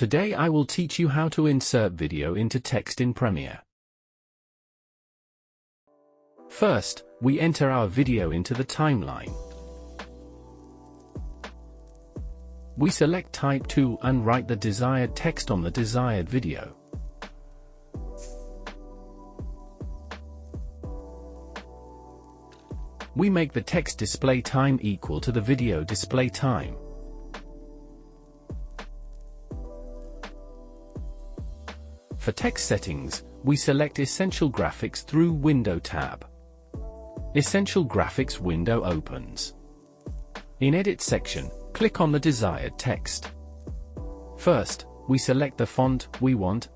Today I will teach you how to insert video into text in Premiere. First, we enter our video into the timeline. We select Type tool and write the desired text on the desired video. We make the text display time equal to the video display time. For text settings, we select Essential Graphics through Window tab. Essential Graphics window opens. In Edit section, click on the desired text. First, we select the font we want,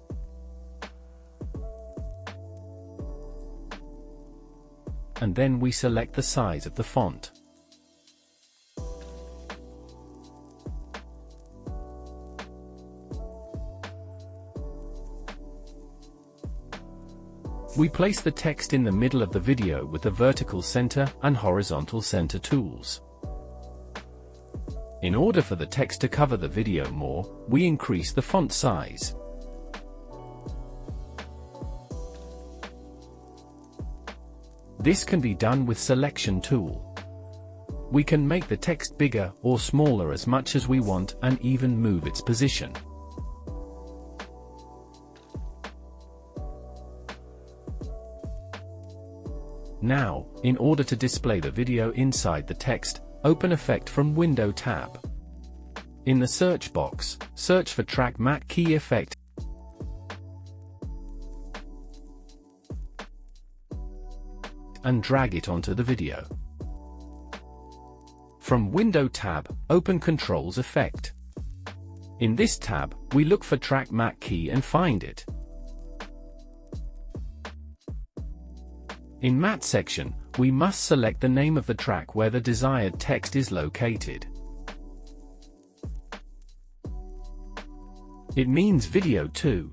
and then we select the size of the font. We place the text in the middle of the video with the vertical center and horizontal center tools. In order for the text to cover the video more, we increase the font size. This can be done with Selection tool. We can make the text bigger or smaller as much as we want and even move its position. Now, in order to display the video inside the text, open Effect from Window tab. In the search box, search for Track Matte Key Effect and drag it onto the video. From Window tab, open Controls Effect. In this tab, we look for Track Matte Key and find it. In Matte section, we must select the name of the track where the desired text is located. It means Video 2.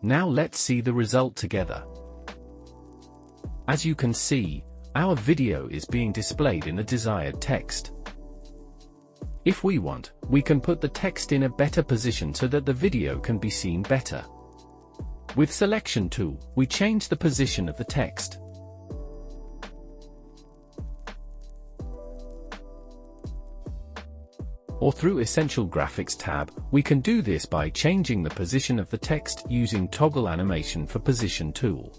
Now let's see the result together. As you can see, our video is being displayed in the desired text. If we want, we can put the text in a better position so that the video can be seen better. With Selection tool, we change the position of the text. Or through Essential Graphics tab, we can do this by changing the position of the text using Toggle Animation for Position tool.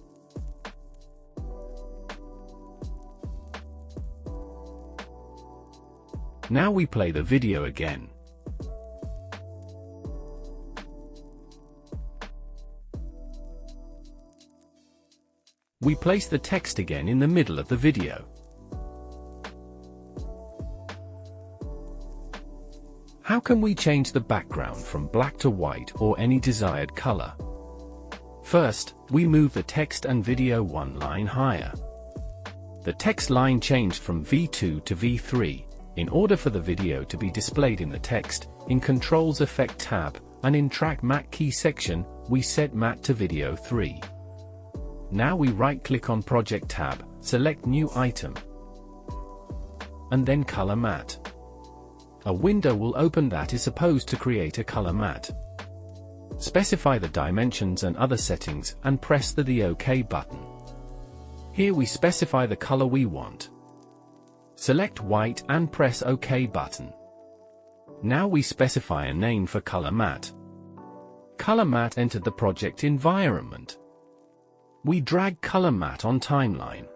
Now we play the video again. We place the text again in the middle of the video. How can we change the background from black to white or any desired color? First, we move the text and video one line higher. The text line changed from V2 to V3. In order for the video to be displayed in the text, in Controls Effect tab, and in Track Matte Key section, we set Matte to Video 3. Now we right-click on Project tab, select New Item, and then Color Matte. A window will open that is supposed to create a color matte. Specify the dimensions and other settings, and press the OK button. Here we specify the color we want. Select white and press OK button. Now we specify a name for Color Matte. Color Matte entered the project environment. We drag Color Matte on timeline.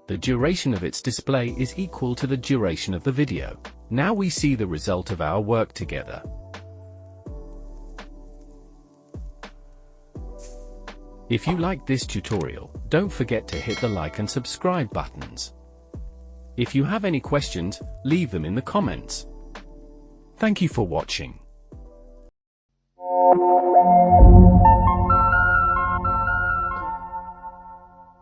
The duration of its display is equal to the duration of the video. Now we see the result of our work together. If you liked this tutorial, don't forget to hit the like and subscribe buttons. If you have any questions, leave them in the comments. Thank you for watching.